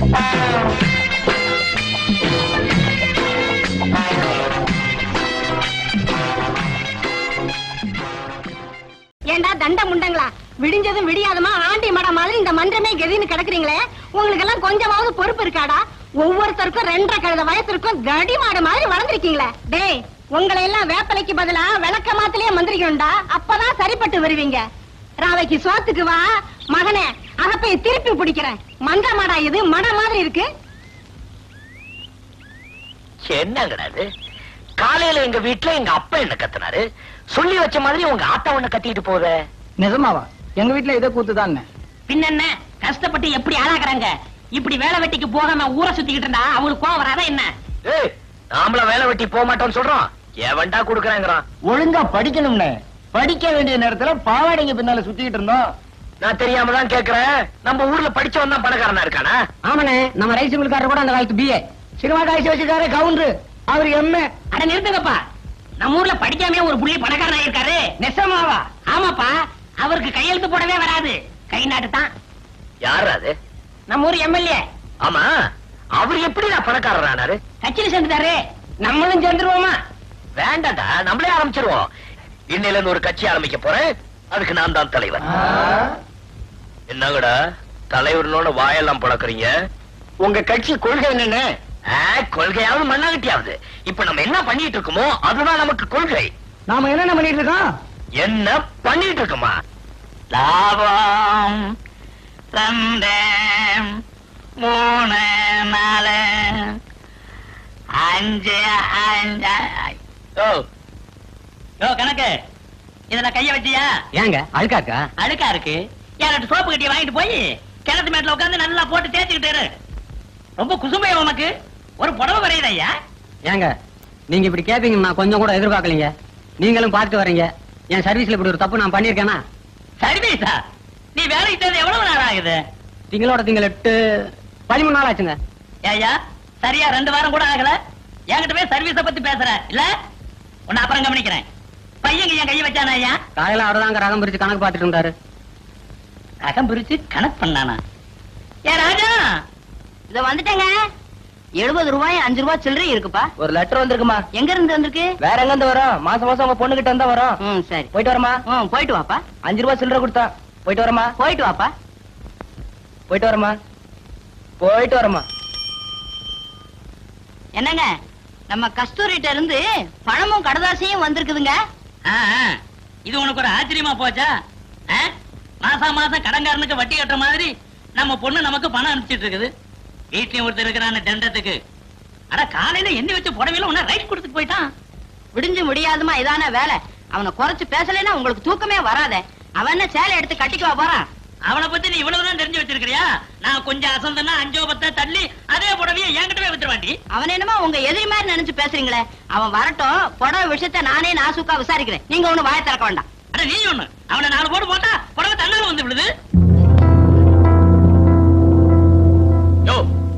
ஏண்டா தண்ட முண்டங்களா, விடிஞ்சதும் விடியாதமா ஆண்டி மட மாதிரி இந்த மன்றமே கெதின்னு கிடக்குறீங்களே, உங்களுக்கு எல்லாம் கொஞ்சமாவது பொறுப்பு இருக்காடா? ஒவ்வொருத்தருக்கும் 2.5 கழுத வயசுக்கும் கடி மாடு மாதிரி வளர்ந்துருக்கீங்களே. டேய், உங்களை எல்லாம் வேப்பலைக்கு பதிலா விளக்க மாத்திலேயே மந்திரிக்கணும்டா, அப்பதான் சரிப்பட்டு வருவீங்க. ராவைக்கு சோத்துக்கு வா மகனே, அகப்பைய திருப்பி பிடிக்கிறேன். மன்ற மாடா இது, மட மாதிரி இருக்கு. என்னங்கடாது? காலையில எங்க வீட்டுல எங்க அப்பா என்ன கத்துனாரு, சொல்லி வச்ச மாதிரி உங்க ஆத்தா ஒண்ணு கத்திட்டு போத. நிஜமாவா? எங்க வீட்டுல இதே கூத்துதான். பின்ன கஷ்டப்பட்டு எப்படி ஆளாக்குறாங்க? இப்படி வேலை வெட்டிக்கு போகாம ஊரை சுத்திக்கிட்டு இருந்தா அவங்களுக்கு கோவம் வராதா என்ன? நாமள வேலை வெட்டி போக மாட்டோம்னு சொல்றோம், எவன்டா குடுக்கறாங்கறான். ஒழுங்கா படிக்கணும்னே. படிக்க வேண்டிய நேரத்துல பாவாடைங்க பின்னால சுத்திக்கிட்டு இருந்தோம். நான் தெரியாம தான் கேக்குறேன். நம்ம ஊர்ல படிச்சவன் தான் பணக்காரனா இருக்கானா? ஆமாண்ணே, நம்ம ரைஸ் மில்காரர் கூட அந்த காலத்து பிஏ. சினிமா காய்ச்சி வச்சிருக்காரு கவுண்டரு, அவரு எம்ஏ. அட நிறுத்துங்கப்பா, நம்ம ஊர்ல படிக்காம ஒரு புள்ளி பணக்காரனா இருக்காரு. நெசமாவா? ஆமாப்பா, அவருக்கு கையெழுத்து போடவே வராது, கை நாட்டு தான். யாரு அது? நம்ம ஊர் எம்எல்ஏ. ஆமா, அவர் எப்படி நான் பணக்காரரானாரு? கட்சியில சேர்ந்துட்டாரு. நம்மளும் சேர்ந்துருவோமா? வேண்டாடா, நம்மளே ஆரம்பிச்சிருவோம். இன்னையில இருந்து ஒரு கட்சி ஆரம்பிக்க போறேன், அதுக்கு நான் தான் தலைவர். என்னங்கடா தலைவர்னோட வாயெல்லாம் பழக்கிறீங்க? உங்க கட்சி கொள்கை என்னன்னு? கொள்கையாவது மண்ணாகட்டியாவது. இப்ப நம்ம என்ன பண்ணிட்டு இருக்கோமோ அதுதான் நமக்கு கொள்கை. நாம என்ன பண்ணிட்டு இருக்கோம்? என்ன பண்ணிட்டு இருக்கோமா? லாபம் 2 3 4 5 5. கணக்கு இதுல கைய வச்சியா? ஏங்க அழுக்காக்கா? அழுக்கா இருக்கு. யார்கிட்ட சோப்பு கட்டிய வாங்கிட்டு போய் கிணத்து மேட்ல உட்காந்து நல்லா போட்டு தேய்ச்சிக்கிட்டு. ரொம்ப குசுமையா உனக்கு ஒரு புடவை வரையுது ஐயா. ஏங்க நீங்க இப்படி கேப்பீங்க நான் கொஞ்சம் கூட எதிர்பார்க்கலீங்க. நீங்களும் பார்த்து வரீங்க. என் சர்வீஸ்ல இப்படி ஒரு தப்பு நான் பண்ணிருக்கேனா? சர்வீஸா? நீ வேலைக்கு சேர்ந்து எவ்வளவு நாள் ஆகுது? திங்களோட திங்கள் 8 13 நாள் ஆச்சுங்க. ஐயா சரியா 2 வாரம் கூட ஆகல, என்கிட்ட போய் சர்வீஸ பத்தி பேசுற இல்ல? உன்னை அப்புறம் கவனிக்கிறேன். பையன் என் கையை வச்சானா ஐயா? காலையில அவர்தாங்க ரகம் பிரிச்சு கணக்கு பார்த்துட்டு இருந்தாரு. ரகம் பிரிச்சு கணக்கு பண்ணானா? ஏ ராஜா, இத வந்துட்டேங்க. 70 ரூபாய் 5 ரூபாய் சில்லறை இருக்குப்பா. ஒரு லெட்டர் வந்திருக்குமா? எங்க இருந்து வந்திருக்கு? வேற எங்க இருந்து வரும்? மாசம் மாசம் உங்க பொண்ணு கிட்ட இருந்தா வரும். சரி, போயிட்டு வரமா? போயிட்டு வாப்பா. 5 ரூபாய் சில்லறை கொடுத்தா. போயிட்டு வரமா? போயிட்டு வாப்பா. போயிட்டு வரமா? போயிட்டு வரமா? என்னங்க, நம்ம கஸ்தூரிட்ட இருந்து பணமும் கடதாசியும் வந்திருக்குதுங்க. இது உனக்கு ஒரு ஆச்சரியமா போச்சா? மாசம் மாசம் கடன்காரனுக்கு வட்டி கட்டுற மாதிரி நம்ம பொண்ணு நமக்கு பணம் அனுப்பிச்சிட்டு இருக்குது. வீட்லயும் ஒருத்தர் இருக்கிறான தண்டத்துக்கு. அட காலையில எண்ணி வச்ச புடவையில உன்ன ரைட் கொடுத்துட்டு போயிட்டான். விடிஞ்சு முடியாதுமா இதான வேலை. அவனை குறைச்சு பேசலைன்னா உங்களுக்கு தூக்கமே வராதே. அவன் என்ன சேலை எடுத்து கட்டிக்குவா போறான்? அவனை பத்தி நீ இவ்வளவுதான் தெரிஞ்சு வச்சிருக்கிறியா? நான் கொஞ்சம் அசந்தனா 5 10 தள்ளி அதே புடவையை என்கிட்டவே வித்துருவாண்டி. அவன் என்னமோ உங்க எதிரி மாதிரி நினைச்சு பேசுறீங்களே. அவன் வரட்டும், புடவை விஷயத்த நானே நாசுக்கா விசாரிக்கிறேன். நீங்க ஒண்ணு வாய திறக்க வேண்டாம். அட நீ ஒண்ணு, அவனை 4 போடு போட்டா புடவை தன்னால வந்து விடுது. யோ,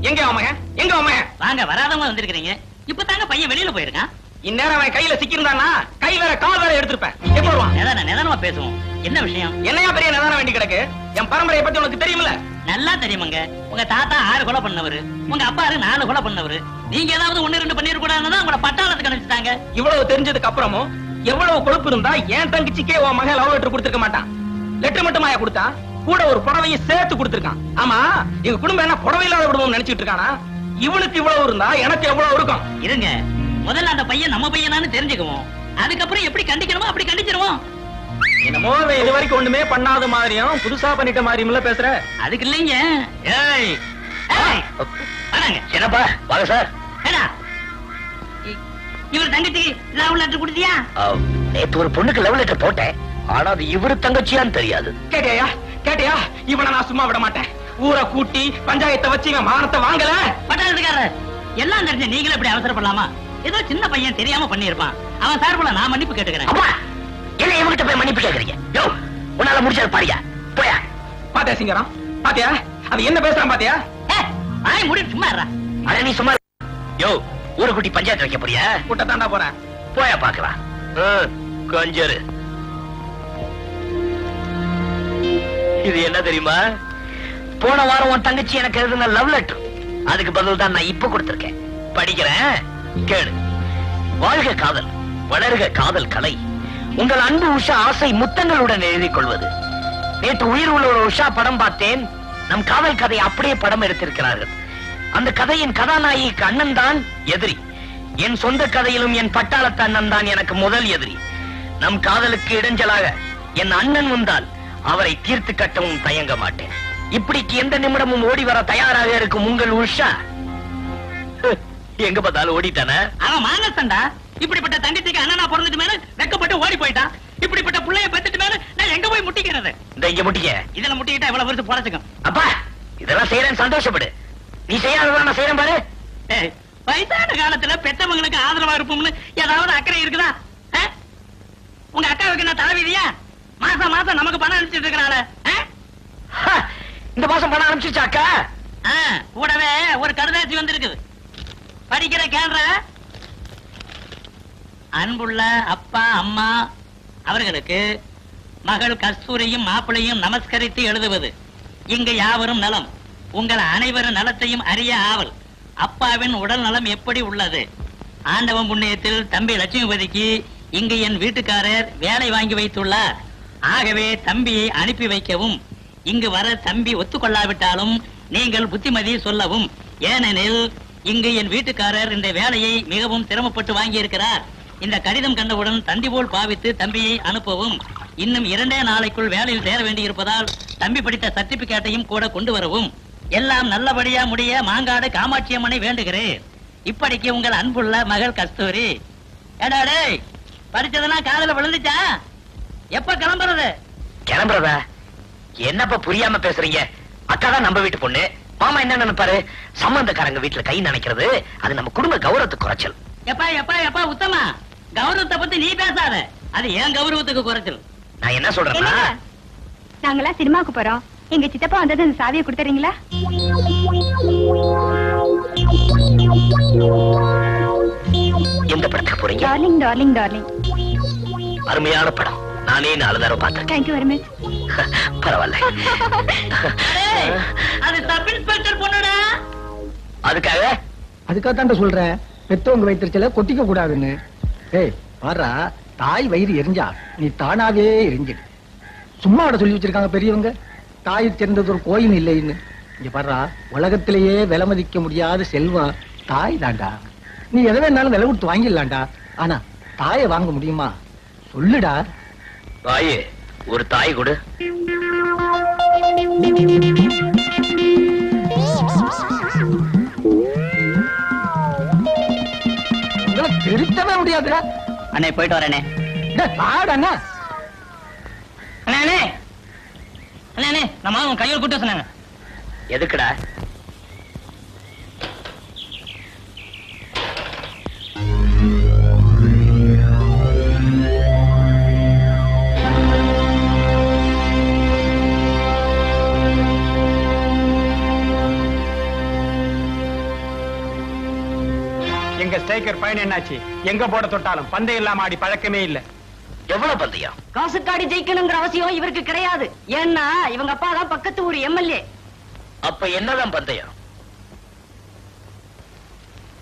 எங்க அவன்? எங்க அவன்? வாங்க, வராதவங்க வந்திருக்கீங்க. இப்பதாங்க பையன் வெளியில போயிருக்கான். இந்நேரம் அவன் கையில சிக்கிருந்தானா கை வேற கால் வேற எடுத்திருப்பேன். எப்ப வருவான்? நிதானமா பேசுவோம். என்ன விஷயம்? என்னையா பெரிய நிதானம் வேண்டி கிடக்கு? என் பரம்பரையை பத்தி உனக்கு தெரியுமில்ல? நல்லா தெரியுமாங்க. உங்க தாத்தா 6 கொலை பண்ணவரு, உங்க அப்பா 4 கொலை பண்ணவரு. நீங்க ஏதாவது 1 2 பண்ணிட கூடாதுன்னு உங்கள பட்டாளத்துக்கு அனுப்பிச்சிட்டாங்க. இவ்வளவு தெரிஞ்சதுக்கு அப்புறமும் எவ்வளவு கொழுப்பு இருந்தா என் தங்கச்சிக்கே உன் மகன் லவ் லெட்டர் கொடுத்திருக்க மாட்டான். லெட்டர் மட்டும் மாயா கொடுத்தா, கூட ஒரு புடவையும் சேர்த்து கொடுத்திருக்கான். ஆமா, எங்க குடும்பம் என்ன புடவை இல்லாத குடும்பம் நினைச்சிட்டு இருக்கானா? இவனுக்கு இவ்வளவு இருந்தா எனக்கு எவ்வளவு இருக்கும்? இருங்க, முதல்ல அந்த பையன் நம்ம பையனான்னு தெரிஞ்சுக்குவோம். அதுக்கப்புறம் எப்படி கண்டிக்கணுமோ அப்படி கண்டிச்சிருவோம். என்னமோ இது வரைக்கும் ஒண்ணுமே பண்ணாத மாதிரியும் புதுசா பண்ணிட்ட மாதிரியும் பேசுற. அதுக்கு இல்லைங்க. என்னப்பா வாங்க சார். இவர் தங்கச்சிக்கு லவ் லெட்டர் கொடுத்தியா? நேத்து ஒரு பொண்ணுக்கு லவ் லெட்டர் போட்டேன், ஆனா அது இவரு தங்கச்சியான்னு தெரியாது. கேட்டியா கேட்டியா? இவனை நான் சும்மா விட மாட்டேன். ஊரை கூட்டி பஞ்சாயத்தை வச்சு இவன் மானத்தை வாங்கல. பட்டாளத்துக்காரர் எல்லாம் தெரிஞ்சு நீங்களும் இப்படி அவசரப்படலாமா? ஏதோ சின்ன பையன் தெரியாம பண்ணிருப்பான். அவன் சார்புல நான் மன்னிப்பு கேட்டுக்கிறேன். என்ன இவங்கிட்ட போய் மன்னிப்பு கேக்குறீங்க? யோ, உன்னால முடிச்சது பாரியா? போயா. பாத்தியா சிங்கரம்? பாத்தியா அது என்ன பேசுறான்? பாத்தியா? வாய் மூடி சும்மா இருடா. அட நீ சும்மா. யோ, ஊரை கூட்டி பஞ்சாயத்து வைக்க போறியா? கூட்ட தாண்டா போறேன். போயா பாக்கலாம். கொஞ்சரு. இது என்ன தெரியுமா? போன வாரம் உன் தங்கச்சி எனக்கு எழுதுன லவ் லெட்டர். அதுக்கு பதில் தான் நான் இப்ப கொடுத்திருக்கேன். படிக்கிறேன், கேளு. வாழ்க காதல், வளர்க காதல் கலை. உங்கள் அன்பு உஷா ஆசை முத்தங்களுடன் எழுதிக் கொள்வது. நேற்று உயிர் உள்ள ஒரு உஷா படம் பார்த்தேன். நம் காதல் கதை அப்படியே படம் எடுத்திருக்கிறார்கள். அந்த கதையின் கதாநாயகிக்கு அண்ணன் தான் எதிரி. என் சொந்த கதையிலும் என் பட்டாளத்து அண்ணன் தான் எனக்கு முதல் எதிரி. நம் காதலுக்கு இடைஞ்சலாக என் அண்ணன் வந்தால் அவரை தீர்த்து கட்டவும் தயங்க மாட்டேன். இப்படிக்கு எந்த நிமிடமும் ஓடி வர தயாராக இருக்கும் உங்கள் உஷா எங்க பார்த்தாலும் ஓடிட்டானே. அவன் மானசண்டா. இப்படிப்பட்ட தங்கச்சிக்கு அண்ணனா பிறந்துட்டு மேல வெக்கப்பட்டு ஓடி போயிட்டான். இப்படிப்பட்ட புள்ளைய பெத்துட்டு மேல நான் எங்க போய் முட்டிக்கிறது? இந்த இங்க முட்டிக்க. இதுல முட்டிக்கிட்டா இவ்வளவு பெருசு பொழைச்சுக்கும். அப்பா இதெல்லாம் செய்யறேன், சந்தோஷப்படு. நீ செய்யாததான் நான் செய்யறேன் பாரு. ஏய், வயசான காலத்துல பெத்தவங்களுக்கு ஆதரவா இருப்போம்னு ஏதாவது அக்கறை இருக்குதா? உங்க அக்காவுக்கு நான் தலைவிதியா? மாசம் மாசம் நமக்கு பணம் அனுப்பிச்சிட்டு இருக்கனால இந்த மாசம் பணம் அனுப்பிச்சிருச்சாக்கா? கூடவே ஒரு கடுதாசி வந்திருக்குது. படிக்கிற கேள்ற. அன்புள்ள அப்பா அம்மா அவர்களுக்கு மகள் கஸ்தூரியும் மாப்பிளையும் நமஸ்கரித்து எழுதுவது. இங்கு யாவரும் நலம். உங்கள் அனைவரும் நலத்தையும் அறிய ஆவல். அப்பாவின் உடல் நலம் எப்படி உள்ளது? ஆண்டவன் புண்ணியத்தில் தம்பி லட்சுமிபதிக்கு இங்கு என் வீட்டுக்காரர் வேலை வாங்கி வைத்துள்ளார். ஆகவே தம்பியை அனுப்பி வைக்கவும். இங்கு வர தம்பி ஒத்துக்கொள்ளாவிட்டாலும் நீங்கள் புத்திமதி சொல்லவும். ஏனெனில் இங்கு என் வீட்டுக்காரர் இந்த வேலையை மிகவும் சிரமப்பட்டு வாங்கியிருக்கிறார். இந்த கடிதம் கண்டவுடன் தந்தி போல் பாவித்து தம்பியை அனுப்பவும். இன்னும் 2 நாளைக்குள் வேலையில் சேர வேண்டியிருப்பதால் தம்பி படித்த சர்டிபிகேட்டையும் கூட கொண்டு வரவும். எல்லாம் நல்லபடியா முடிய மாங்காடு காமாட்சி அம்மனை வேண்டுகிறேன். இப்படிக்கு உங்கள் அன்புள்ள மகள் கஸ்தூரி. ஏடாடே, படிச்சதெல்லாம் காதல விழுந்துச்சா? எப்ப கிளம்புறது? கிளம்புறதா? என்னப்பா புரியாம பேசுறீங்க? அக்கா தான் நம்ம வீட்டு பொண்ணு. மாமா என்ன நினைப்பாரு? சம்பந்தக்காரங்க வீட்டுல கை நினைக்கிறது அது நம்ம குடும்ப கௌரவத்துக்கு குறைச்சல். எப்பா எப்பா எப்பா உத்தமா, கௌரவத்தை பத்தி நீ பேசாத. அது ஏன் கௌரவத்துக்கு குறைச்சல்? நான் என்ன சொல்றேன்னா, நாங்களாம் சினிமாவுக்கு போறோம். எங்க சித்தப்பா வந்தது அந்த சாவியை கொடுத்துறீங்களா? எந்த படத்துக்கு போறீங்க? Darling darling darling. அருமையான படம். நானே 4 தடவை பார்த்தேன். Thank you very much. பரவாயில்ல. அது சப் இன்ஸ்பெக்டர் பொண்ணுடா. அதுக்காகத்தான் சொல்றேன், பெத்தவங்க வைத்திருச்சல கொட்டிக்க கூடாதுன்னு. ஏய் பாரா, தாய் வயிறு எரிஞ்சா நீ தானாவே எரிஞ்சிடு. சும்மா அவட சொல்லி வச்சிருக்காங்க பெரியவங்க, தாய் சேர்ந்தது ஒரு கோயில் இல்லைன்னு. இங்க பாரா, உலகத்திலேயே விலை மதிக்க முடியாத செல்வம் தாய் தாண்டா. நீ எதை வேணாலும் விலை கொடுத்து வாங்கிடலாம்டா. ஆனா தாயை வாங்க முடியுமா? சொல்லுடா. தாயே, ஒரு தாய் கொடு. திருத்தவே முடியாதுடா. அண்ணே போயிட்டு வரேனே. பாடண்ணா. அண்ணே அண்ணே, நம்ம அவன் கையில் கூட்ட சொன்னாங்க. எதுக்குடா? எங்க ஸ்ட்ரைக்கர் பயன் என்னாச்சு? எங்க போட தொட்டாலும் பந்தயம் இல்லாம ஆடி பழக்கமே இல்ல. எவ்வளவு பந்தயம்? காசுக்காடி ஜெயிக்கணுங்கிற அவசியம் இவருக்கு கிடையாது. ஏன்னா இவங்க அப்பா தான் பக்கத்து ஊர் எம்எல்ஏ. அப்ப என்னதான் பந்தயம்?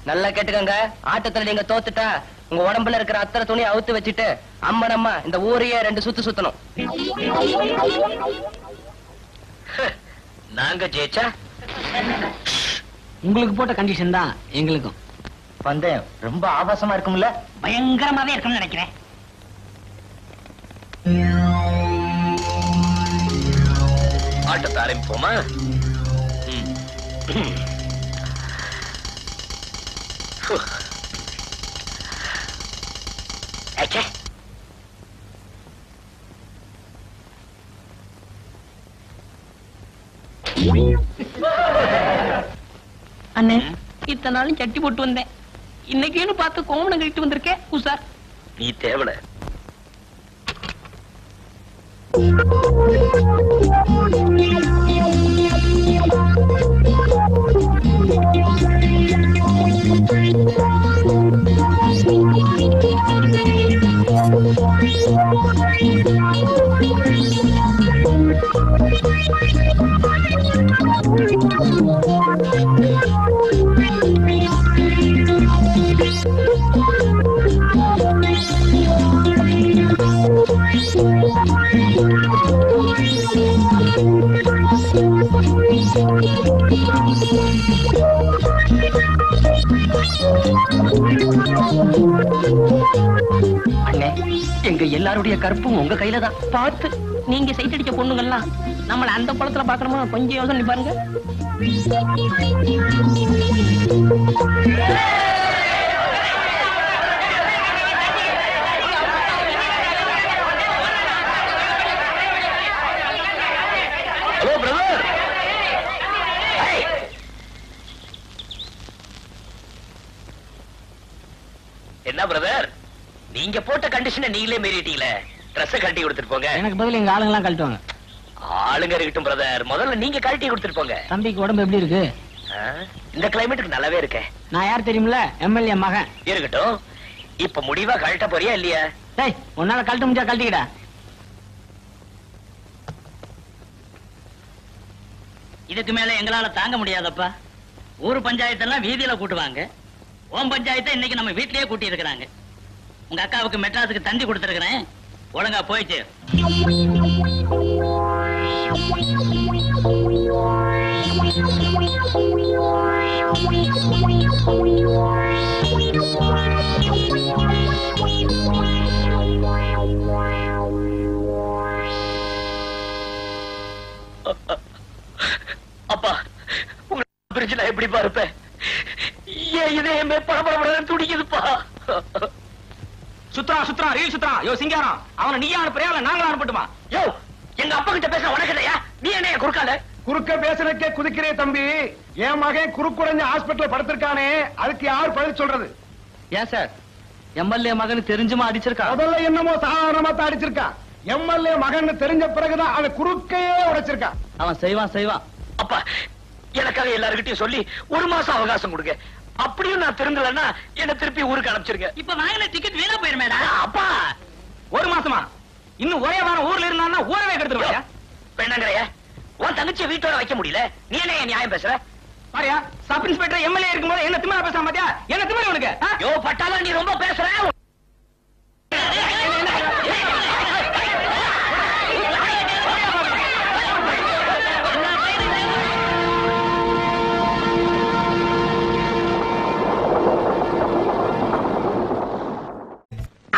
நல்லா கேட்டுக்கங்க. ஆட்டத்துல நீங்க தோத்துட்டா உங்க உடம்புல இருக்கிற அத்தனை துணி அவுத்து வச்சுட்டு அம்மனம்மா இந்த ஊரையே 2 சுத்து சுத்தணும். நாங்க ஜெயிச்சா உங்களுக்கு போட்ட கண்டிஷன் தான் எங்களுக்கும். பந்தயம் ரொம்ப ஆபாசமா இருக்கும்ல? பயங்கரமாவே இருக்கும்னு நினைக்கிறேன். ஆட்டத்தை ஆரம்பிப்போமா? அண்ணே, இத்தனை நாளும் சட்டி போட்டு வந்தேன். இன்னைக்குன்னு பார்த்து கோமணம் கழிட்டு வந்திருக்கேன். உசார், நீ தேவல. அண்ணே, எங்க எல்லாருடைய கற்பும் உங்க கையில தான். பார்த்து நீங்க சைட் அடிச்ச பொண்ணுங்கெல்லாம் நம்மள அந்த பழத்துல பாக்கணுமா? கொஞ்சம் யோசனை பாருங்க. Hello brother. என்ன பிரதர், நீங்க போட்ட கண்டிஷனை நீங்களே மீறிட்டீங்களே. ட்ரெஸ் கழட்டி கொடுத்துட்டு போங்க. எனக்கு பதில் எங்க ஆளுங்க எல்லாம் கழட்டுவாங்க. ஆளுங்க இருக்கட்டும் பிரதர், முதல்ல நீங்க கழட்டி கொடுத்துட்டு போங்க. தம்பிக்கு உடம்பு எப்படி இருக்கு? இந்த கிளைமேட்டுக்கு நல்லாவே இருக்கேன். நான் யார் தெரியுமில்ல? எம்எல்ஏ மகன். இருக்கட்டும். இப்ப முடிவா கழட்ட போறியா இல்லையா? டேய், உன்னால கழட்ட முடிஞ்சா கழட்டிக்கிடா. இதுக்கு மேல எங்களால தாங்க முடியாதப்பா. ஊர் பஞ்சாயத்தெல்லாம் வீதியில கூட்டுவாங்க. ஓம் பஞ்சாயத்தை இன்னைக்கு நம்ம வீட்லயே கூட்டி இருக்கிறாங்க. உங்க அக்காவுக்கு மெட்ராஸுக்கு தந்தி கொடுத்திருக்கிறேன். ஒழுங்கா போயிட்டு அப்பா, உங்க பிரிஞ்சு நான் எப்படி பார்ப்பேன்? ஏன் இதயமே படபடபடன்னு துடிக்குதுப்பா. சுத்ரா ரீல் சுத்ரா. யோ சிங்காரம், அவனை நீயா அனுப்புறியா இல்ல நாங்களா அனுப்பட்டுமா? யோ, எங்க அப்பா கிட்ட பேச உனக்கு இல்லையா? நீ என்ன குறுக்கால? குறுக்க பேசுறதுக்கே குதிக்கிறே தம்பி. என் மகன் குறுக்குடைஞ்ச ஹாஸ்பிட்டல் படுத்திருக்கானே, அதுக்கு யார் பதில் சொல்றது? ஏன் சார், எம்எல்ஏ மகன் தெரிஞ்சுமா அடிச்சிருக்கா? முதல்ல என்னமோ சாதாரணமா தான் அடிச்சிருக்கான். எம்எல்ஏ மகன் தெரிஞ்ச பிறகுதான் அவன் குறுக்கையே உடைச்சிருக்கான். அவன் செய்வான். அப்பா, எனக்காக எல்லாருக்கிட்டையும் சொல்லி ஒரு மாசம் அவகாசம் கொடுங்க. அப்படியும் நான் திருந்தலன்னா என்ன திருப்பி ஊருக்கு அனுப்பிச்சிருங்க. இப்ப வாங்கின டிக்கெட் வீணா போயிருமேடா. அப்பா, ஒரு மாசமா? இன்னும் ஒரே வாரம் ஊர்ல இருந்தான்னா ஊரவே கெடுத்துருவாயா? பெண்ணங்கறைய உன் தங்கச்சியை வீட்டோட வைக்க முடியல. நீ என்ன நியாயம் பேசுற? பாரியா, சப் இன்ஸ்பெக்டர் எம்எல்ஏ இருக்கும்போது என்ன திமிரா பேசாம பாத்தியா? என்ன திமிர உனக்கு? யோ பட்டாளா, நீ ரொம்ப பேசுற.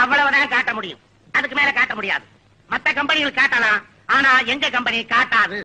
அவ்வளவுதான் காட்ட முடியும். அதுக்கு மேல காட்ட முடியாது. மத்த கம்பெனிகள் காட்டலாம், ஆனா எங்க கம்பெனி காட்டாது.